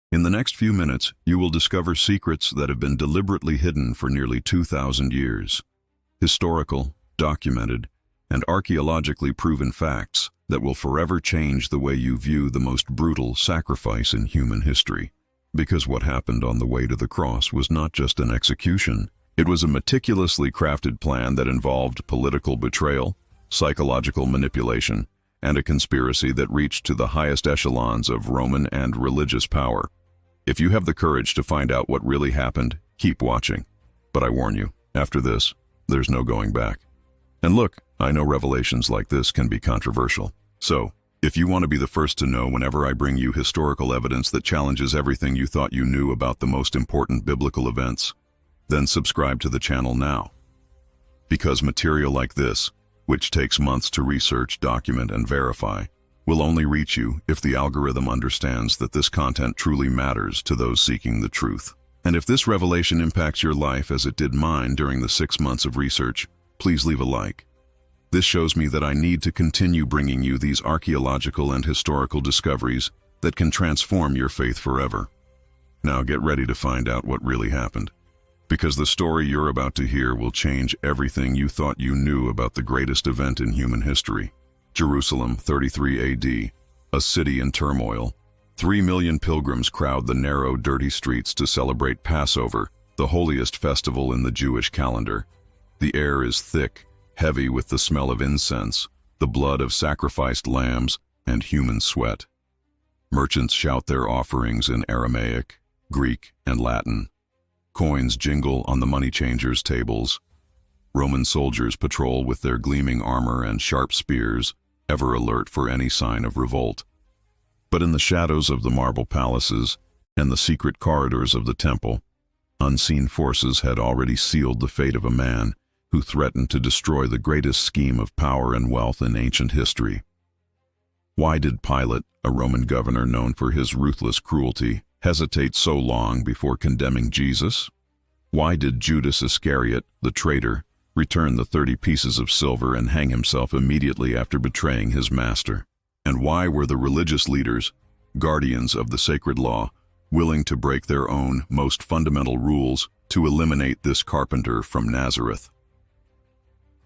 In the next few minutes, you will discover secrets that have been deliberately hidden for nearly 2,000 years. Historical, documented, and archaeologically proven facts that will forever change the way you view the most brutal sacrifice in human history. Because what happened on the way to the cross was not just an execution, it was a meticulously crafted plan that involved political betrayal, psychological manipulation, and a conspiracy that reached to the highest echelons of Roman and religious power. If you have the courage to find out what really happened, keep watching. But I warn you, after this, there's no going back. And look, I know revelations like this can be controversial. So, if you want to be the first to know whenever I bring you historical evidence that challenges everything you thought you knew about the most important biblical events, then subscribe to the channel now. Because material like this, which takes months to research, document, and verify, will only reach you if the algorithm understands that this content truly matters to those seeking the truth. And if this revelation impacts your life as it did mine during the 6 months of research, please leave a like. This shows me that I need to continue bringing you these archaeological and historical discoveries that can transform your faith forever. Now get ready to find out what really happened. Because the story you're about to hear will change everything you thought you knew about the greatest event in human history. Jerusalem, 33 AD, a city in turmoil. 3 million pilgrims crowd the narrow, dirty streets to celebrate Passover, the holiest festival in the Jewish calendar. The air is thick, heavy with the smell of incense, the blood of sacrificed lambs, and human sweat. Merchants shout their offerings in Aramaic, Greek, and Latin. Coins jingle on the money changers' tables. Roman soldiers patrol with their gleaming armor and sharp spears, ever alert for any sign of revolt. But in the shadows of the marble palaces and the secret corridors of the temple, unseen forces had already sealed the fate of a man who threatened to destroy the greatest scheme of power and wealth in ancient history. Why did Pilate, a Roman governor known for his ruthless cruelty, hesitate so long before condemning Jesus? Why did Judas Iscariot, the traitor, return the 30 pieces of silver and hang himself immediately after betraying his master? And why were the religious leaders, guardians of the sacred law, willing to break their own most fundamental rules to eliminate this carpenter from Nazareth?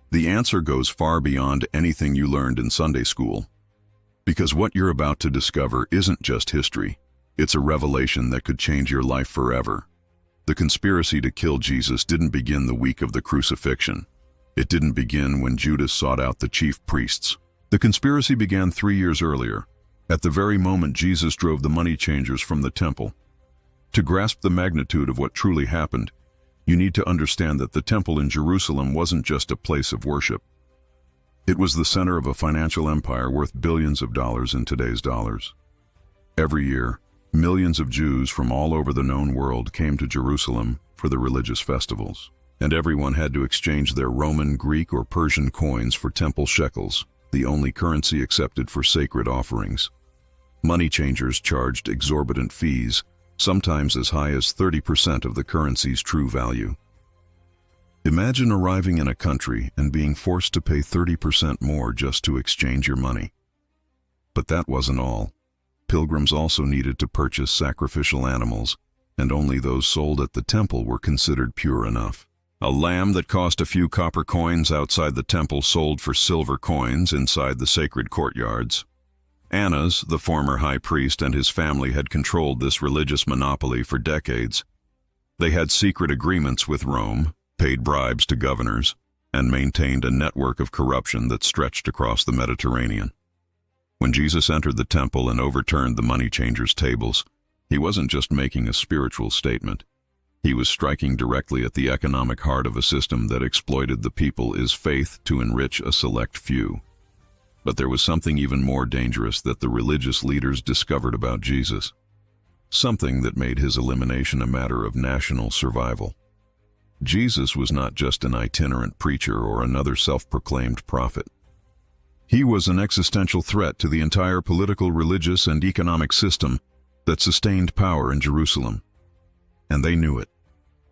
The answer goes far beyond anything you learned in Sunday school. Because what you're about to discover isn't just history, it's a revelation that could change your life forever. The conspiracy to kill Jesus didn't begin the week of the crucifixion. It didn't begin when Judas sought out the chief priests. The conspiracy began 3 years earlier, at the very moment Jesus drove the money changers from the temple. To grasp the magnitude of what truly happened, you need to understand that the temple in Jerusalem wasn't just a place of worship. It was the center of a financial empire worth billions of dollars in today's dollars. Every year, millions of Jews from all over the known world came to Jerusalem for the religious festivals, and everyone had to exchange their Roman, Greek, or Persian coins for temple shekels, the only currency accepted for sacred offerings. Money changers charged exorbitant fees, sometimes as high as 30% of the currency's true value. Imagine arriving in a country and being forced to pay 30% more just to exchange your money. But that wasn't all. Pilgrims also needed to purchase sacrificial animals, and only those sold at the temple were considered pure enough. A lamb that cost a few copper coins outside the temple sold for silver coins inside the sacred courtyards. Annas, the former high priest, and his family had controlled this religious monopoly for decades. They had secret agreements with Rome, paid bribes to governors, and maintained a network of corruption that stretched across the Mediterranean. When Jesus entered the temple and overturned the money changers' tables, he wasn't just making a spiritual statement. He was striking directly at the economic heart of a system that exploited the people's faith to enrich a select few. But there was something even more dangerous that the religious leaders discovered about Jesus. Something that made his elimination a matter of national survival. Jesus was not just an itinerant preacher or another self-proclaimed prophet. He was an existential threat to the entire political, religious, and economic system that sustained power in Jerusalem. And they knew it.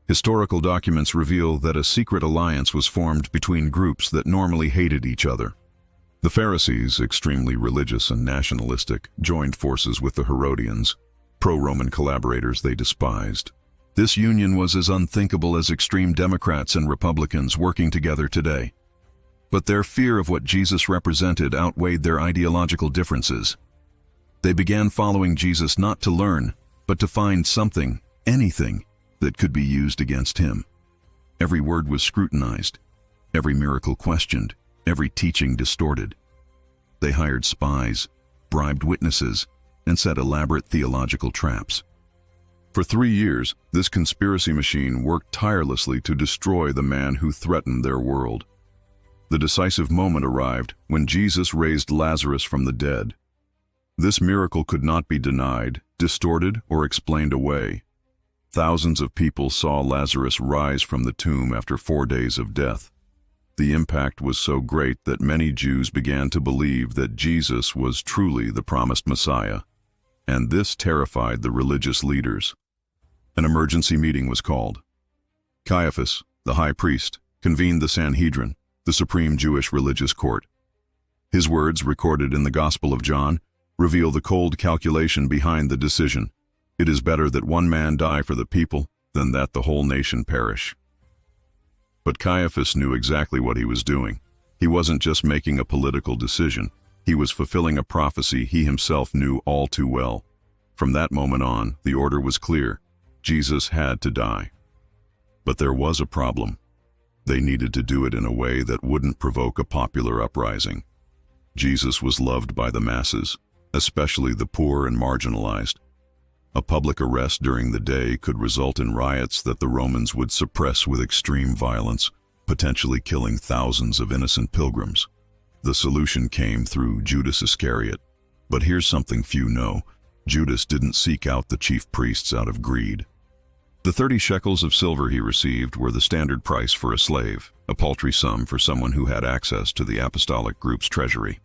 Historical documents reveal that a secret alliance was formed between groups that normally hated each other. The Pharisees, extremely religious and nationalistic, joined forces with the Herodians, pro-Roman collaborators they despised. This union was as unthinkable as extreme Democrats and Republicans working together today. But their fear of what Jesus represented outweighed their ideological differences. They began following Jesus not to learn, but to find something, anything, that could be used against him. Every word was scrutinized, every miracle questioned, every teaching distorted. They hired spies, bribed witnesses, and set elaborate theological traps. For 3 years, this conspiracy machine worked tirelessly to destroy the man who threatened their world. The decisive moment arrived when Jesus raised Lazarus from the dead. This miracle could not be denied, distorted, or explained away. Thousands of people saw Lazarus rise from the tomb after 4 days of death. The impact was so great that many Jews began to believe that Jesus was truly the promised Messiah, and this terrified the religious leaders. An emergency meeting was called. Caiaphas, the high priest, convened the Sanhedrin, the supreme Jewish religious court. His words, recorded in the Gospel of John, reveal the cold calculation behind the decision. It is better that one man die for the people than that the whole nation perish. But Caiaphas knew exactly what he was doing. He wasn't just making a political decision. He was fulfilling a prophecy he himself knew all too well. From that moment on, the order was clear. Jesus had to die. But there was a problem. They needed to do it in a way that wouldn't provoke a popular uprising. Jesus was loved by the masses, especially the poor and marginalized. A public arrest during the day could result in riots that the Romans would suppress with extreme violence, potentially killing thousands of innocent pilgrims. The solution came through Judas Iscariot. But here's something few know. Judas didn't seek out the chief priests out of greed. The 30 shekels of silver he received were the standard price for a slave, a paltry sum for someone who had access to the apostolic group's treasury.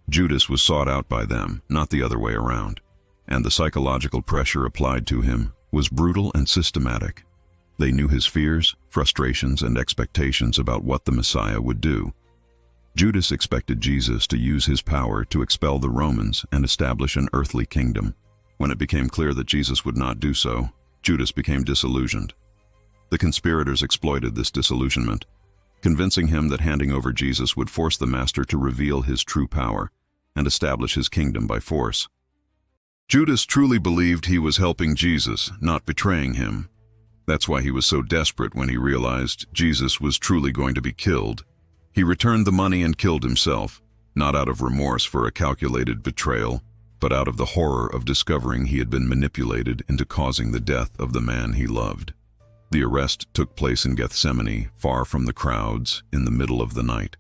Judas was sought out by them, not the other way around, and the psychological pressure applied to him was brutal and systematic. They knew his fears, frustrations, and expectations about what the Messiah would do. Judas expected Jesus to use his power to expel the Romans and establish an earthly kingdom. When it became clear that Jesus would not do so, Judas became disillusioned. The conspirators exploited this disillusionment, convincing him that handing over Jesus would force the master to reveal his true power and establish his kingdom by force. Judas truly believed he was helping Jesus, not betraying him. That's why he was so desperate when he realized Jesus was truly going to be killed. He returned the money and killed himself, not out of remorse for a calculated betrayal, but out of the horror of discovering he had been manipulated into causing the death of the man he loved. The arrest took place in Gethsemane, far from the crowds, in the middle of the night.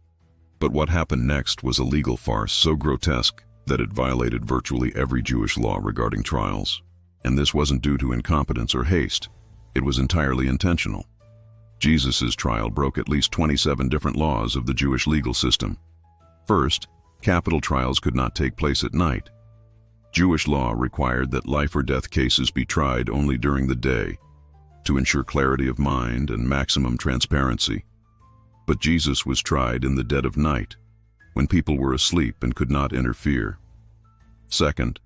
But what happened next was a legal farce so grotesque that it violated virtually every Jewish law regarding trials. And this wasn't due to incompetence or haste. It was entirely intentional. Jesus' trial broke at least 27 different laws of the Jewish legal system. First, capital trials could not take place at night. Jewish law required that life or death cases be tried only during the day, to ensure clarity of mind and maximum transparency. But Jesus was tried in the dead of night, when people were asleep and could not interfere. Second,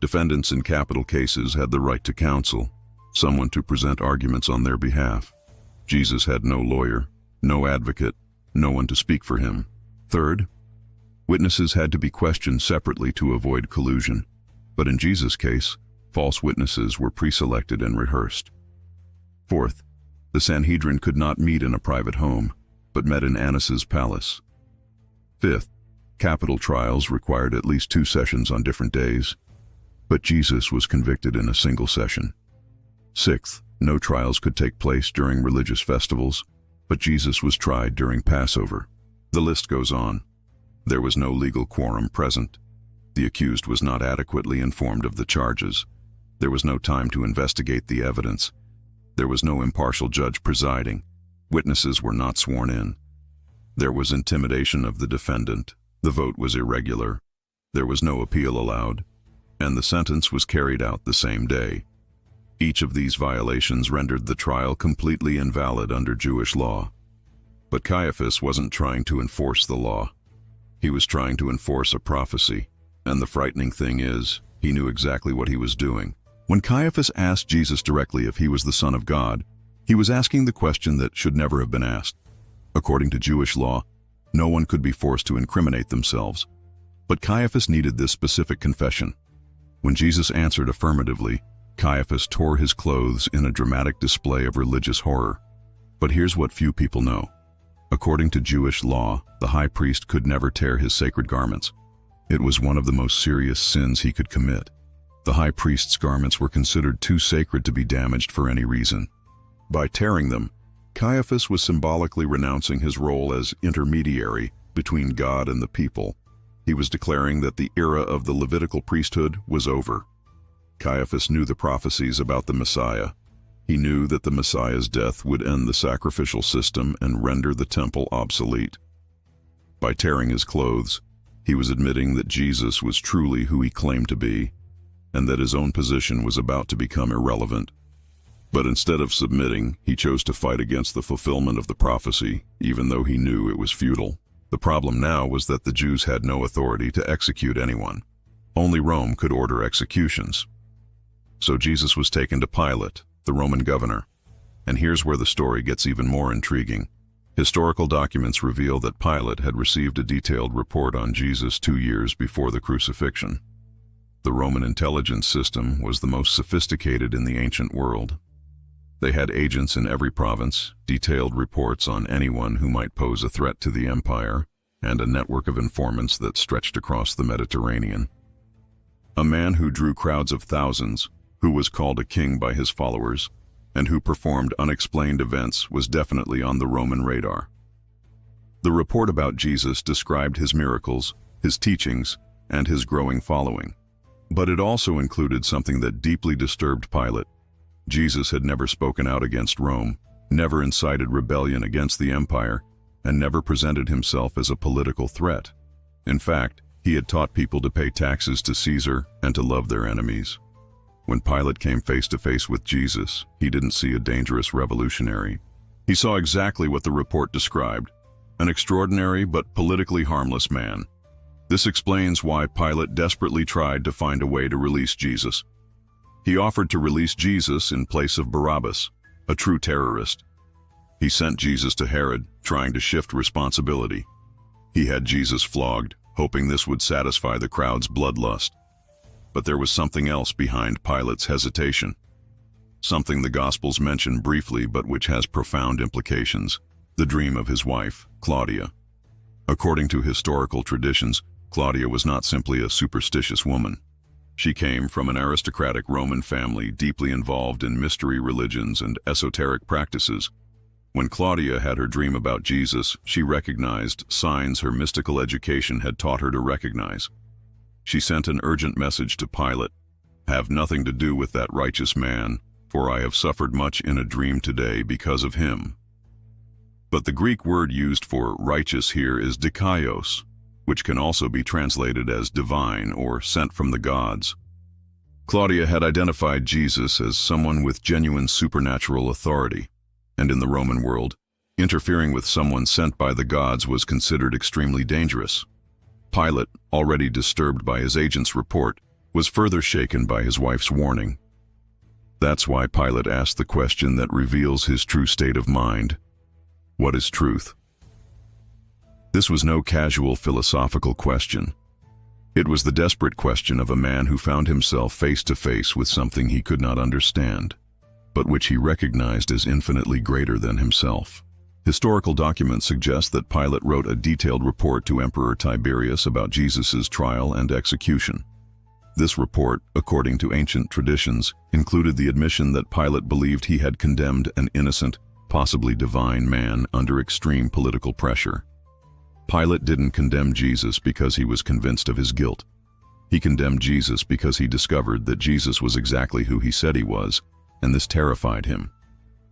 defendants in capital cases had the right to counsel, someone to present arguments on their behalf. Jesus had no lawyer, no advocate, no one to speak for him. Third, witnesses had to be questioned separately to avoid collusion. But in Jesus' case, false witnesses were pre-selected and rehearsed. Fourth, the Sanhedrin could not meet in a private home, but met in Annas' palace. Fifth, capital trials required at least 2 sessions on different days, but Jesus was convicted in a single session. Sixth, no trials could take place during religious festivals, but Jesus was tried during Passover. The list goes on. There was no legal quorum present. The accused was not adequately informed of the charges. There was no time to investigate the evidence. There was no impartial judge presiding. Witnesses were not sworn in. There was intimidation of the defendant. The vote was irregular. There was no appeal allowed, and the sentence was carried out the same day. Each of these violations rendered the trial completely invalid under Jewish law. But Caiaphas wasn't trying to enforce the law. He was trying to enforce a prophecy. And the frightening thing is, He knew exactly what he was doing. When Caiaphas asked Jesus directly if he was the Son of God, he was asking the question that should never have been asked. According to Jewish law, no one could be forced to incriminate themselves. But Caiaphas needed this specific confession. When Jesus answered affirmatively, Caiaphas tore his clothes in a dramatic display of religious horror. But here's what few people know. According to Jewish law, the high priest could never tear his sacred garments. It was one of the most serious sins he could commit. The high priest's garments were considered too sacred to be damaged for any reason. By tearing them, Caiaphas was symbolically renouncing his role as intermediary between God and the people. He was declaring that the era of the Levitical priesthood was over. Caiaphas knew the prophecies about the Messiah. He knew that the Messiah's death would end the sacrificial system and render the temple obsolete. By tearing his clothes, he was admitting that Jesus was truly who he claimed to be, and that his own position was about to become irrelevant. But instead of submitting, he chose to fight against the fulfillment of the prophecy, even though he knew it was futile. The problem now was that the Jews had no authority to execute anyone. Only Rome could order executions. So Jesus was taken to Pilate, the Roman governor. And here's where the story gets even more intriguing. Historical documents reveal that Pilate had received a detailed report on Jesus 2 years before the crucifixion. The Roman intelligence system was the most sophisticated in the ancient world. They had agents in every province, detailed reports on anyone who might pose a threat to the empire, and a network of informants that stretched across the Mediterranean. A man who drew crowds of thousands, who was called a king by his followers, and who performed unexplained events was definitely on the Roman radar. The report about Jesus described his miracles, his teachings, and his growing following. But it also included something that deeply disturbed Pilate. Jesus had never spoken out against Rome, never incited rebellion against the empire, and never presented himself as a political threat. In fact, he had taught people to pay taxes to Caesar and to love their enemies. When Pilate came face to face with Jesus, he didn't see a dangerous revolutionary. He saw exactly what the report described, an extraordinary but politically harmless man. This explains why Pilate desperately tried to find a way to release Jesus. He offered to release Jesus in place of Barabbas, a true terrorist. He sent Jesus to Herod, trying to shift responsibility. He had Jesus flogged, hoping this would satisfy the crowd's bloodlust. But there was something else behind Pilate's hesitation. Something the Gospels mention briefly but which has profound implications: the dream of his wife, Claudia. According to historical traditions, Claudia was not simply a superstitious woman. She came from an aristocratic Roman family deeply involved in mystery religions and esoteric practices. When Claudia had her dream about Jesus, she recognized signs her mystical education had taught her to recognize. She sent an urgent message to Pilate: "Have nothing to do with that righteous man, for I have suffered much in a dream today because of him." But the Greek word used for righteous here is dikaios, which can also be translated as divine or sent from the gods. Claudia had identified Jesus as someone with genuine supernatural authority, and in the Roman world, interfering with someone sent by the gods was considered extremely dangerous. Pilate, already disturbed by his agent's report, was further shaken by his wife's warning. That's why Pilate asked the question that reveals his true state of mind: what is truth? This was no casual philosophical question. It was the desperate question of a man who found himself face to face with something he could not understand, but which he recognized as infinitely greater than himself. Historical documents suggest that Pilate wrote a detailed report to Emperor Tiberius about Jesus' trial and execution. This report, according to ancient traditions, included the admission that Pilate believed he had condemned an innocent, possibly divine man under extreme political pressure. Pilate didn't condemn Jesus because he was convinced of his guilt. He condemned Jesus because he discovered that Jesus was exactly who he said he was, and this terrified him.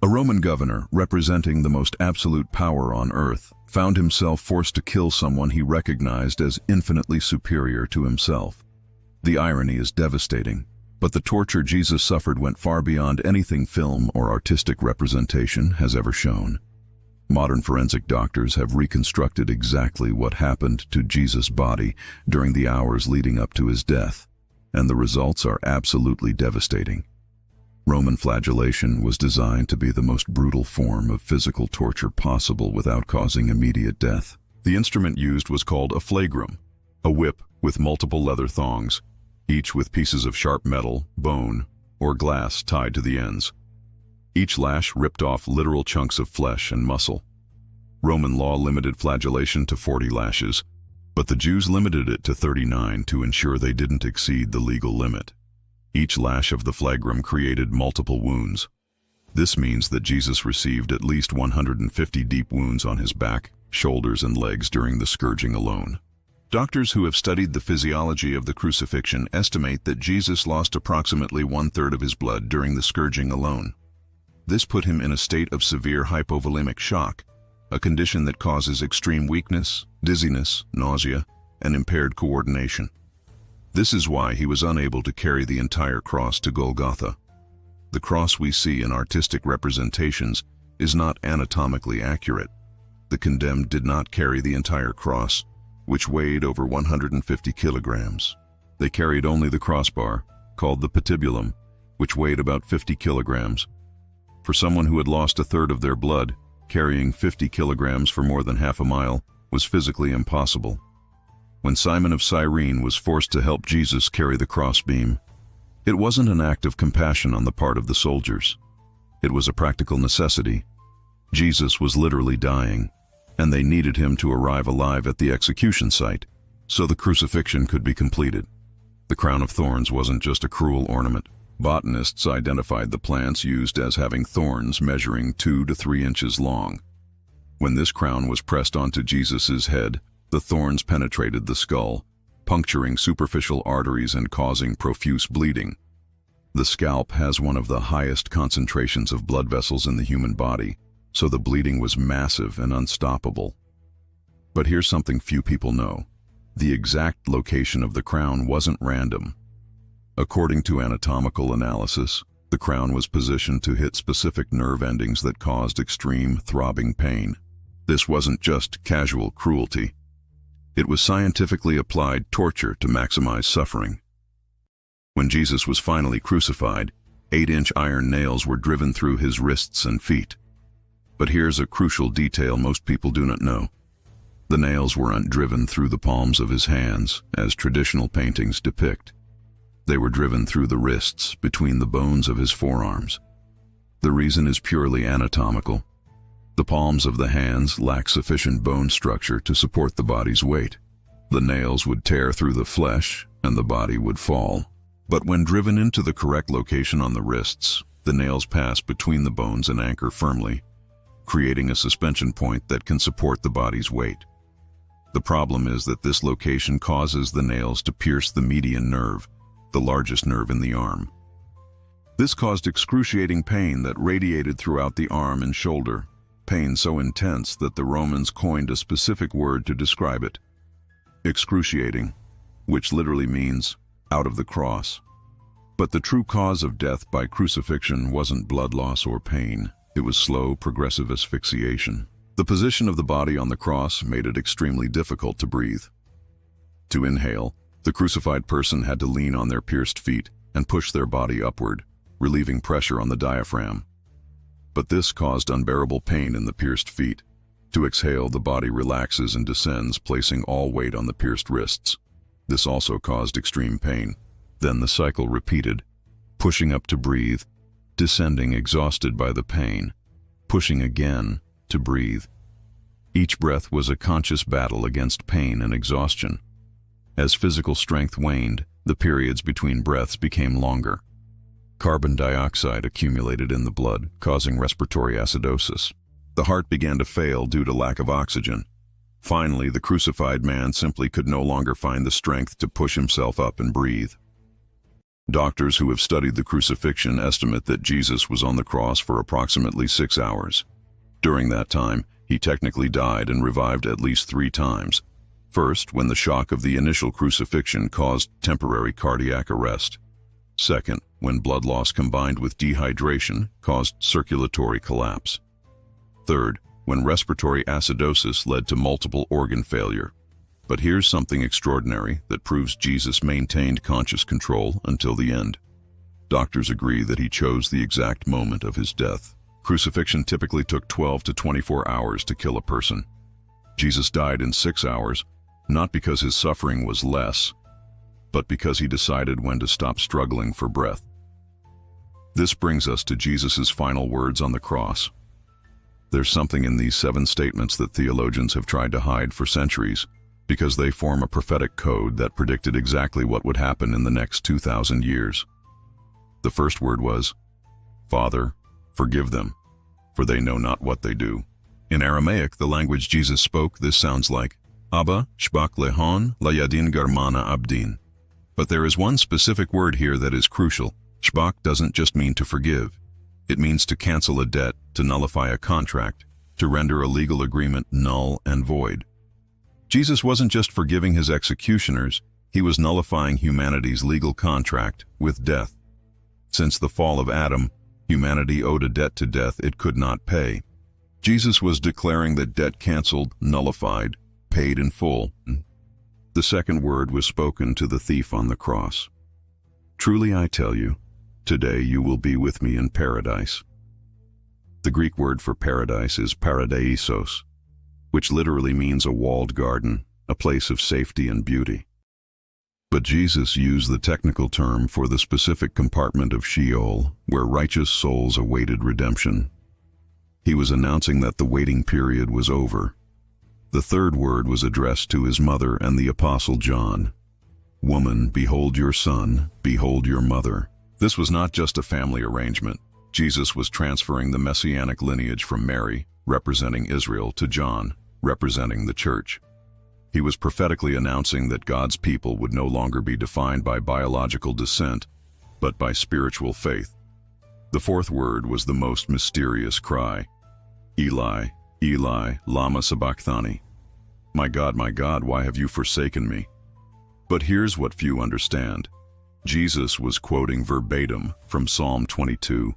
A Roman governor, representing the most absolute power on earth, found himself forced to kill someone he recognized as infinitely superior to himself. The irony is devastating, but the torture Jesus suffered went far beyond anything film or artistic representation has ever shown. Modern forensic doctors have reconstructed exactly what happened to Jesus' body during the hours leading up to his death. and the results are absolutely devastating. Roman flagellation was designed to be the most brutal form of physical torture possible without causing immediate death. The instrument used was called a flagrum, a whip with multiple leather thongs, each with pieces of sharp metal, bone, or glass tied to the ends. Each lash ripped off literal chunks of flesh and muscle. Roman law limited flagellation to 40 lashes, but the Jews limited it to 39 to ensure they didn't exceed the legal limit. Each lash of the flagrum created multiple wounds. This means that Jesus received at least 150 deep wounds on his back, shoulders, and legs during the scourging alone. Doctors who have studied the physiology of the crucifixion estimate that Jesus lost approximately 1/3 of his blood during the scourging alone. This put him in a state of severe hypovolemic shock, a condition that causes extreme weakness, dizziness, nausea, and impaired coordination. This is why he was unable to carry the entire cross to Golgotha. The cross we see in artistic representations is not anatomically accurate. The condemned did not carry the entire cross, which weighed over 150 kilograms. They carried only the crossbar, called the patibulum, which weighed about 50 kilograms. For someone who had lost 1/3 of their blood, carrying 50 kilograms for more than half a mile was physically impossible. When Simon of Cyrene was forced to help Jesus carry the crossbeam, it wasn't an act of compassion on the part of the soldiers. It was a practical necessity. Jesus was literally dying, and they needed him to arrive alive at the execution site, so the crucifixion could be completed. The crown of thorns wasn't just a cruel ornament. Botanists identified the plants used as having thorns measuring 2 to 3 inches long. When this crown was pressed onto Jesus' head, the thorns penetrated the skull, puncturing superficial arteries and causing profuse bleeding. The scalp has one of the highest concentrations of blood vessels in the human body, so the bleeding was massive and unstoppable. But here's something few people know. The exact location of the crown wasn't random. According to anatomical analysis, the crown was positioned to hit specific nerve endings that caused extreme throbbing pain. This wasn't just casual cruelty. It was scientifically applied torture to maximize suffering. When Jesus was finally crucified, 8-inch iron nails were driven through his wrists and feet. But here's a crucial detail most people do not know. The nails weren't driven through the palms of his hands, as traditional paintings depict. They were driven through the wrists, between the bones of his forearms. The reason is purely anatomical. The palms of the hands lack sufficient bone structure to support the body's weight. The nails would tear through the flesh, and the body would fall. But when driven into the correct location on the wrists, the nails pass between the bones and anchor firmly, creating a suspension point that can support the body's weight. The problem is that this location causes the nails to pierce the median nerve, the largest nerve in the arm. This caused excruciating pain that radiated throughout the arm and shoulder, pain so intense that the Romans coined a specific word to describe it: excruciating, which literally means out of the cross. But the true cause of death by crucifixion wasn't blood loss or pain. It was slow, progressive asphyxiation. The position of the body on the cross made it extremely difficult to breathe. To inhale, the crucified person had to lean on their pierced feet and push their body upward, relieving pressure on the diaphragm. But this caused unbearable pain in the pierced feet. To exhale, the body relaxes and descends, placing all weight on the pierced wrists. This also caused extreme pain. Then the cycle repeated, pushing up to breathe, descending exhausted by the pain, pushing again to breathe. Each breath was a conscious battle against pain and exhaustion. As physical strength waned, the periods between breaths became longer. Carbon dioxide accumulated in the blood, causing respiratory acidosis. The heart began to fail due to lack of oxygen. Finally, the crucified man simply could no longer find the strength to push himself up and breathe. Doctors who have studied the crucifixion estimate that Jesus was on the cross for approximately 6 hours. During that time, he technically died and revived at least 3 times. First, when the shock of the initial crucifixion caused temporary cardiac arrest. Second, when blood loss combined with dehydration caused circulatory collapse. Third, when respiratory acidosis led to multiple organ failure. But here's something extraordinary that proves Jesus maintained conscious control until the end. Doctors agree that he chose the exact moment of his death. Crucifixion typically took 12 to 24 hours to kill a person. Jesus died in 6 hours, not because his suffering was less, but because he decided when to stop struggling for breath. This brings us to Jesus' final words on the cross. There's something in these 7 statements that theologians have tried to hide for centuries, because they form a prophetic code that predicted exactly what would happen in the next 2,000 years. The first word was, "Father, forgive them, for they know not what they do." In Aramaic, the language Jesus spoke, this sounds like, Abba, shbak lehon, layadin garmana abdin. But there is one specific word here that is crucial. Shbak doesn't just mean to forgive. It means to cancel a debt, to nullify a contract, to render a legal agreement null and void. Jesus wasn't just forgiving his executioners, he was nullifying humanity's legal contract with death. Since the fall of Adam, humanity owed a debt to death it could not pay. Jesus was declaring that debt canceled, nullified, paid in full. The second word was spoken to the thief on the cross. "Truly I tell you, today you will be with me in paradise." The Greek word for paradise is paradeisos, which literally means a walled garden, a place of safety and beauty. But Jesus used the technical term for the specific compartment of Sheol, where righteous souls awaited redemption. He was announcing that the waiting period was over. The third word was addressed to his mother and the Apostle John. "Woman, behold your son, behold your mother." This was not just a family arrangement. Jesus was transferring the messianic lineage from Mary, representing Israel, to John, representing the church. He was prophetically announcing that God's people would no longer be defined by biological descent, but by spiritual faith. The fourth word was the most mysterious cry. "Eli, Eli, lama sabachthani." My God, why have you forsaken me?" But here's what few understand. Jesus was quoting verbatim from Psalm 22,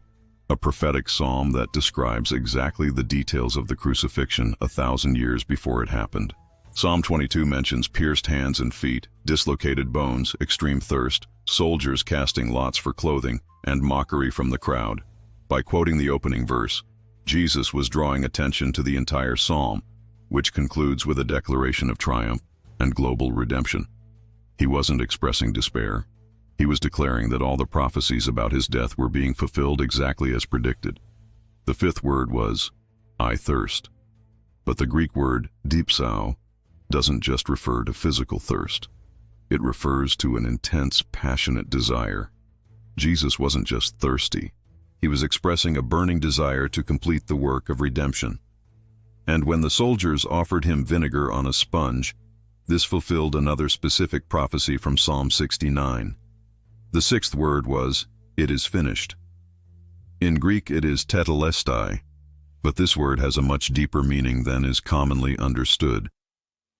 a prophetic psalm that describes exactly the details of the crucifixion 1,000 years before it happened. Psalm 22 mentions pierced hands and feet, dislocated bones, extreme thirst, soldiers casting lots for clothing, and mockery from the crowd. By quoting the opening verse, Jesus was drawing attention to the entire psalm, which concludes with a declaration of triumph and global redemption. He wasn't expressing despair. He was declaring that all the prophecies about his death were being fulfilled exactly as predicted. The fifth word was, "I thirst." But the Greek word, dipsao, doesn't just refer to physical thirst. It refers to an intense, passionate desire. Jesus wasn't just thirsty. He was expressing a burning desire to complete the work of redemption. And when the soldiers offered him vinegar on a sponge, this fulfilled another specific prophecy from Psalm 69. The sixth word was, "It is finished." In Greek it is tetelestai, but this word has a much deeper meaning than is commonly understood.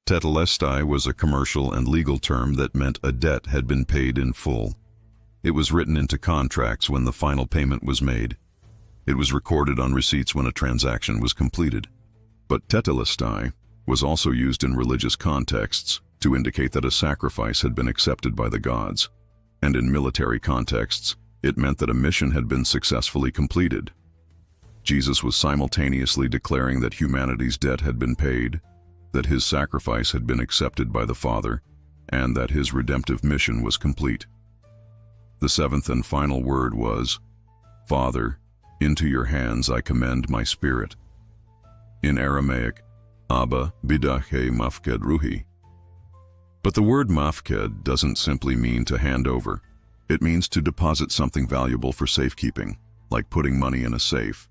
Tetelestai was a commercial and legal term that meant a debt had been paid in full. It was written into contracts when the final payment was made. It was recorded on receipts when a transaction was completed. But tetelestai was also used in religious contexts to indicate that a sacrifice had been accepted by the gods. And in military contexts, it meant that a mission had been successfully completed. Jesus was simultaneously declaring that humanity's debt had been paid, that his sacrifice had been accepted by the Father, and that his redemptive mission was complete. The seventh and final word was, "Father, into your hands I commend my spirit." In Aramaic, Abba bidache mafked ruhi. But the word mafked doesn't simply mean to hand over. It means to deposit something valuable for safekeeping, like putting money in a safe.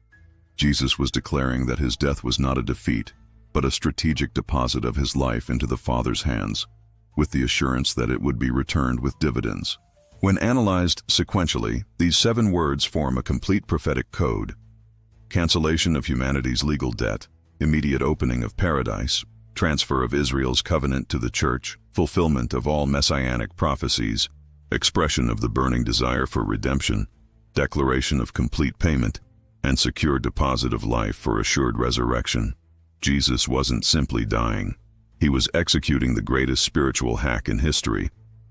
Jesus was declaring that his death was not a defeat, but a strategic deposit of his life into the Father's hands, with the assurance that it would be returned with dividends. When analyzed sequentially, these 7 words form a complete prophetic code: cancellation of humanity's legal debt, immediate opening of paradise, transfer of Israel's covenant to the church, fulfillment of all messianic prophecies, expression of the burning desire for redemption, declaration of complete payment, and secure deposit of life for assured resurrection. Jesus wasn't simply dying. He was executing the greatest spiritual hack in history,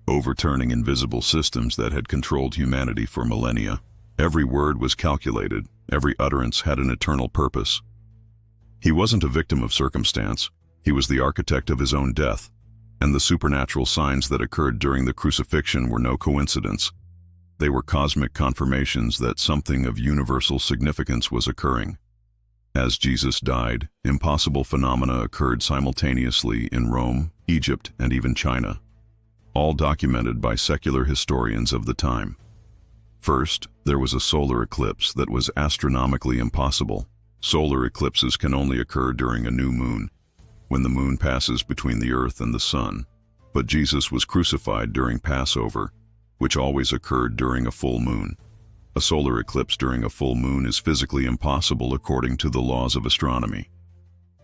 overturning invisible systems that had controlled humanity for millennia. Every word was calculated, every utterance had an eternal purpose. He wasn't a victim of circumstance, he was the architect of his own death, and the supernatural signs that occurred during the crucifixion were no coincidence. They were cosmic confirmations that something of universal significance was occurring. As Jesus died, impossible phenomena occurred simultaneously in Rome, Egypt, and even China, all documented by secular historians of the time. First, there was a solar eclipse that was astronomically impossible. Solar eclipses can only occur during a new moon, when the moon passes between the earth and the sun. But Jesus was crucified during Passover, which always occurred during a full moon. A solar eclipse during a full moon is physically impossible according to the laws of astronomy.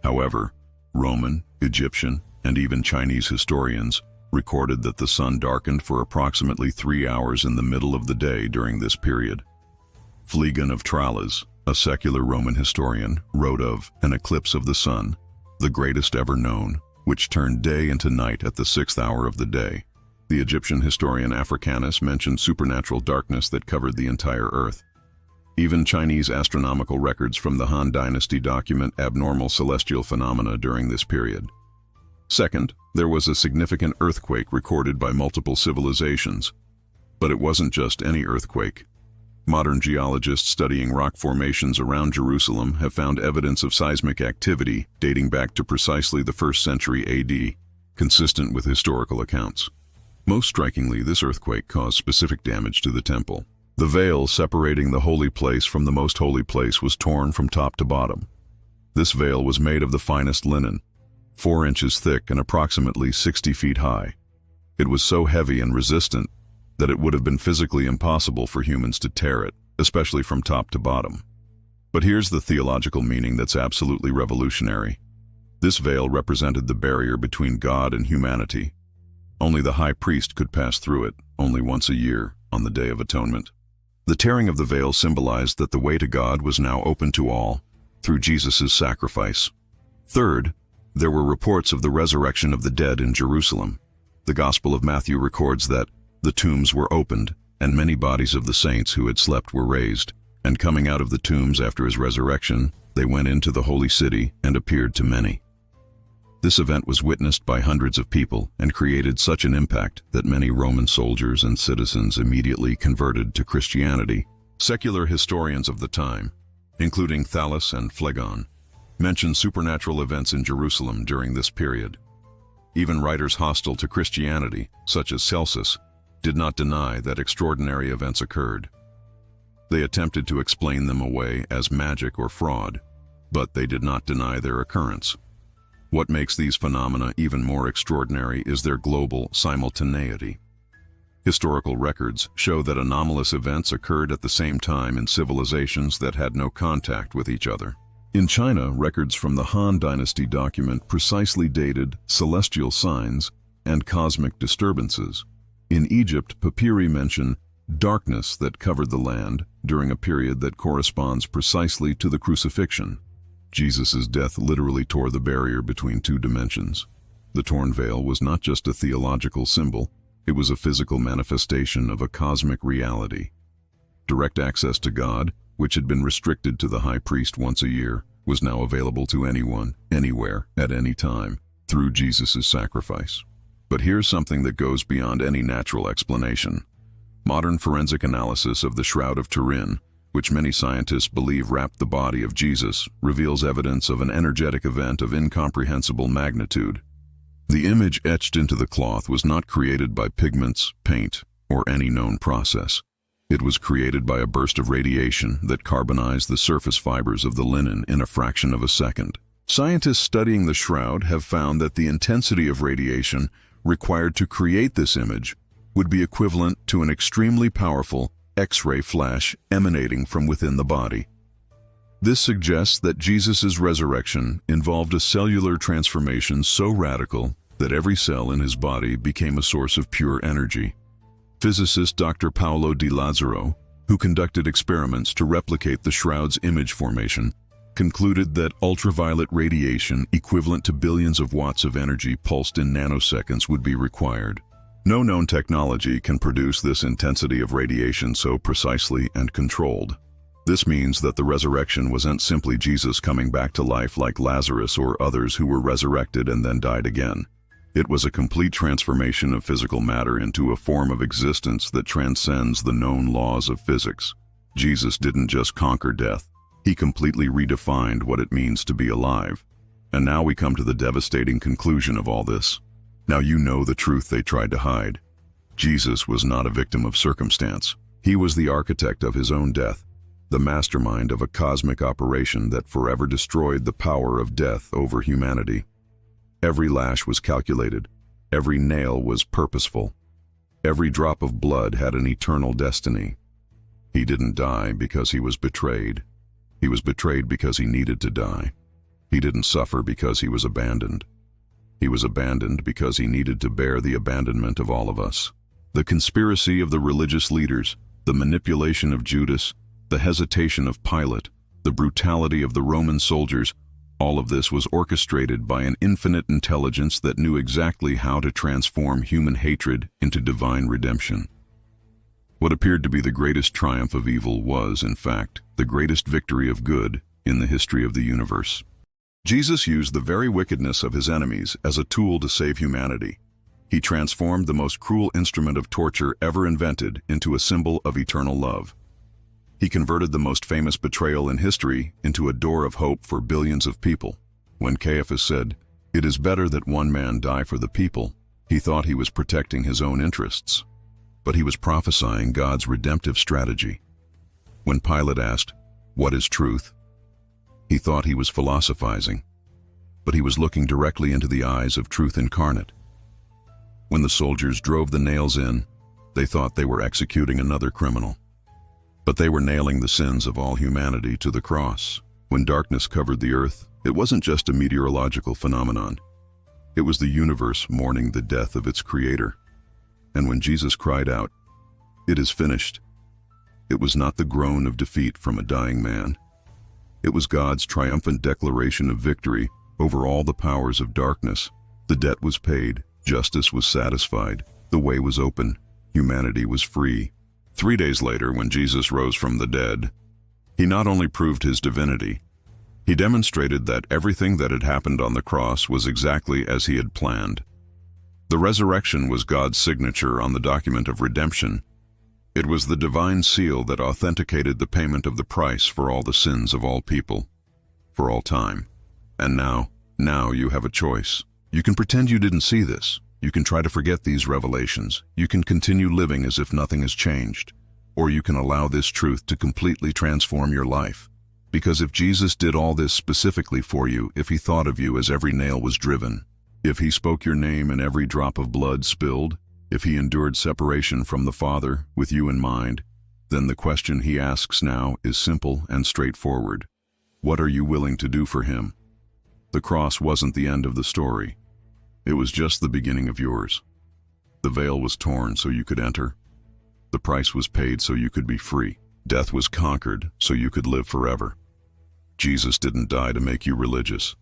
However, Roman, Egyptian, and even Chinese historians recorded that the sun darkened for approximately 3 hours in the middle of the day during this period. Phlegon of Tralles, a secular Roman historian, wrote of an eclipse of the sun, the greatest ever known, which turned day into night at the 6th hour of the day. The Egyptian historian Africanus mentioned supernatural darkness that covered the entire earth. Even Chinese astronomical records from the Han Dynasty document abnormal celestial phenomena during this period. Second, there was a significant earthquake recorded by multiple civilizations. But it wasn't just any earthquake. Modern geologists studying rock formations around Jerusalem have found evidence of seismic activity dating back to precisely the 1st century AD, consistent with historical accounts. Most strikingly, this earthquake caused specific damage to the temple. The veil separating the holy place from the most holy place was torn from top to bottom. This veil was made of the finest linen, 4 inches thick and approximately 60 feet high. It was so heavy and resistant that it would have been physically impossible for humans to tear it, especially from top to bottom. But here's the theological meaning that's absolutely revolutionary. This veil represented the barrier between God and humanity. Only the high priest could pass through it, only once a year, on the Day of Atonement. The tearing of the veil symbolized that the way to God was now open to all, through Jesus' sacrifice. Third, there were reports of the resurrection of the dead in Jerusalem. The Gospel of Matthew records that the tombs were opened, and many bodies of the saints who had slept were raised. And coming out of the tombs after his resurrection, they went into the holy city and appeared to many. This event was witnessed by hundreds of people and created such an impact that many Roman soldiers and citizens immediately converted to Christianity. Secular historians of the time, including Thales and Phlegon, mention supernatural events in Jerusalem during this period. Even writers hostile to Christianity, such as Celsus, did not deny that extraordinary events occurred. They attempted to explain them away as magic or fraud, but they did not deny their occurrence. What makes these phenomena even more extraordinary is their global simultaneity. Historical records show that anomalous events occurred at the same time in civilizations that had no contact with each other. In China, records from the Han Dynasty document precisely dated celestial signs and cosmic disturbances. In Egypt, papyri mention darkness that covered the land during a period that corresponds precisely to the crucifixion. Jesus' death literally tore the barrier between 2 dimensions. The torn veil was not just a theological symbol, it was a physical manifestation of a cosmic reality. Direct access to God, which had been restricted to the high priest once a year, was now available to anyone, anywhere, at any time, through Jesus' sacrifice. But here's something that goes beyond any natural explanation. Modern forensic analysis of the Shroud of Turin, which many scientists believe wrapped the body of Jesus, reveals evidence of an energetic event of incomprehensible magnitude. The image etched into the cloth was not created by pigments, paint, or any known process. It was created by a burst of radiation that carbonized the surface fibers of the linen in a fraction of a second. Scientists studying the shroud have found that the intensity of radiation required to create this image would be equivalent to an extremely powerful X-ray flash emanating from within the body. This suggests that Jesus' resurrection involved a cellular transformation so radical that every cell in his body became a source of pure energy. Physicist Dr. Paolo Di Lazzaro, who conducted experiments to replicate the shroud's image formation, concluded that ultraviolet radiation equivalent to billions of watts of energy pulsed in nanoseconds would be required. No known technology can produce this intensity of radiation so precisely and controlled. This means that the resurrection wasn't simply Jesus coming back to life like Lazarus or others who were resurrected and then died again. It was a complete transformation of physical matter into a form of existence that transcends the known laws of physics. Jesus didn't just conquer death, he completely redefined what it means to be alive. And now we come to the devastating conclusion of all this. Now you know the truth they tried to hide. Jesus was not a victim of circumstance. He was the architect of his own death, the mastermind of a cosmic operation that forever destroyed the power of death over humanity. Every lash was calculated, every nail was purposeful, every drop of blood had an eternal destiny. He didn't die because he was betrayed. He was betrayed because he needed to die. He didn't suffer because he was abandoned. He was abandoned because he needed to bear the abandonment of all of us. The conspiracy of the religious leaders, the manipulation of Judas, the hesitation of Pilate, the brutality of the Roman soldiers, all of this was orchestrated by an infinite intelligence that knew exactly how to transform human hatred into divine redemption. What appeared to be the greatest triumph of evil was, in fact, the greatest victory of good in the history of the universe. Jesus used the very wickedness of his enemies as a tool to save humanity. He transformed the most cruel instrument of torture ever invented into a symbol of eternal love. He converted the most famous betrayal in history into a door of hope for billions of people. When Caiaphas said, "It is better that one man die for the people," he thought he was protecting his own interests. But he was prophesying God's redemptive strategy. When Pilate asked, "What is truth?" he thought he was philosophizing, but he was looking directly into the eyes of truth incarnate. When the soldiers drove the nails in, they thought they were executing another criminal. But they were nailing the sins of all humanity to the cross. When darkness covered the earth, it wasn't just a meteorological phenomenon. It was the universe mourning the death of its creator. And when Jesus cried out, "It is finished," it was not the groan of defeat from a dying man. It was God's triumphant declaration of victory over all the powers of darkness. The debt was paid, justice was satisfied, the way was open, humanity was free. 3 days later, when Jesus rose from the dead, he not only proved his divinity, he demonstrated that everything that had happened on the cross was exactly as he had planned. The resurrection was God's signature on the document of redemption. It was the divine seal that authenticated the payment of the price for all the sins of all people, for all time. And now you have a choice. You can pretend you didn't see this. You can try to forget these revelations. You can continue living as if nothing has changed. Or you can allow this truth to completely transform your life. Because if Jesus did all this specifically for you, if he thought of you as every nail was driven, if he spoke your name and every drop of blood spilled, if he endured separation from the Father with you in mind, then the question he asks now is simple and straightforward. What are you willing to do for him? The cross wasn't the end of the story. It was just the beginning of yours. The veil was torn so you could enter. The price was paid so you could be free. Death was conquered so you could live forever. Jesus didn't die to make you religious.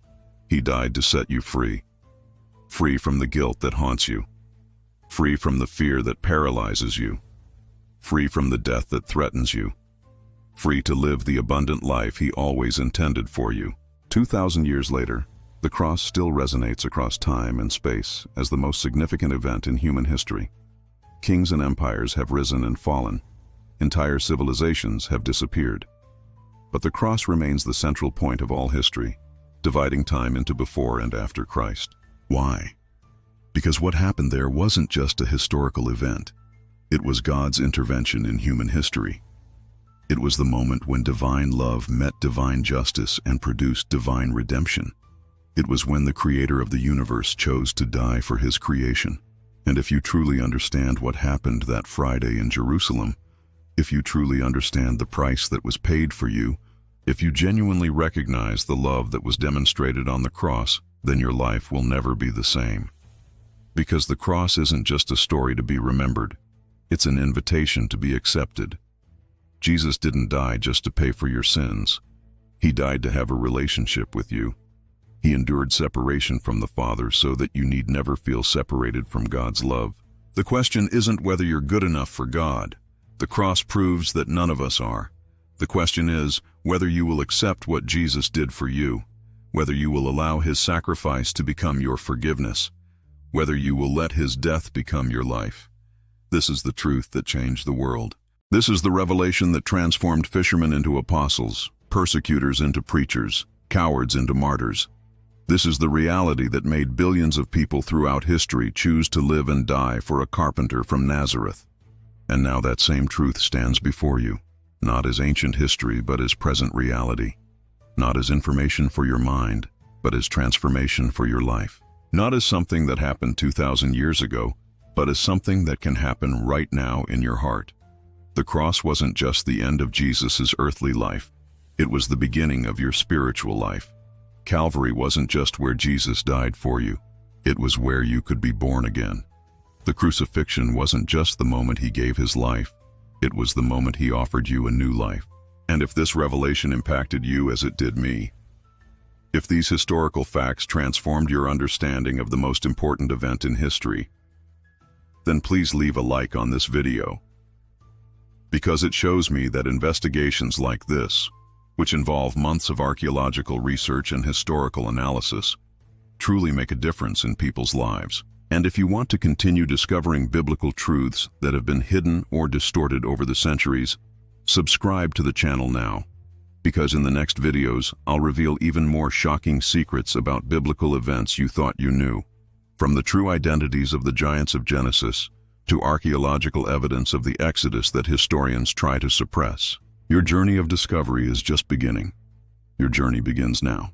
He died to set you free. Free from the guilt that haunts you. Free from the fear that paralyzes you. Free from the death that threatens you. Free to live the abundant life he always intended for you. 2,000 years later, the cross still resonates across time and space as the most significant event in human history. Kings and empires have risen and fallen. Entire civilizations have disappeared. But the cross remains the central point of all history, dividing time into before and after Christ. Why? Because what happened there wasn't just a historical event. It was God's intervention in human history. It was the moment when divine love met divine justice and produced divine redemption. It was when the creator of the universe chose to die for his creation. And if you truly understand what happened that Friday in Jerusalem, if you truly understand the price that was paid for you, if you genuinely recognize the love that was demonstrated on the cross, then your life will never be the same. Because the cross isn't just a story to be remembered, it's an invitation to be accepted. Jesus didn't die just to pay for your sins. He died to have a relationship with you. He endured separation from the Father so that you need never feel separated from God's love. The question isn't whether you're good enough for God. The cross proves that none of us are. The question is whether you will accept what Jesus did for you, whether you will allow his sacrifice to become your forgiveness, whether you will let his death become your life. This is the truth that changed the world. This is the revelation that transformed fishermen into apostles, persecutors into preachers, cowards into martyrs. This is the reality that made billions of people throughout history choose to live and die for a carpenter from Nazareth. And now that same truth stands before you, not as ancient history but as present reality, not as information for your mind, but as transformation for your life. Not as something that happened 2,000 years ago, but as something that can happen right now in your heart. The cross wasn't just the end of Jesus' earthly life, it was the beginning of your spiritual life. Calvary wasn't just where Jesus died for you, it was where you could be born again. The crucifixion wasn't just the moment he gave his life, it was the moment he offered you a new life. And if this revelation impacted you as it did me, if these historical facts transformed your understanding of the most important event in history, then please leave a like on this video. Because it shows me that investigations like this, which involve months of archaeological research and historical analysis, truly make a difference in people's lives. And if you want to continue discovering biblical truths that have been hidden or distorted over the centuries, subscribe to the channel now, because in the next videos, I'll reveal even more shocking secrets about biblical events you thought you knew. From the true identities of the giants of Genesis to archaeological evidence of the Exodus that historians try to suppress. Your journey of discovery is just beginning. Your journey begins now.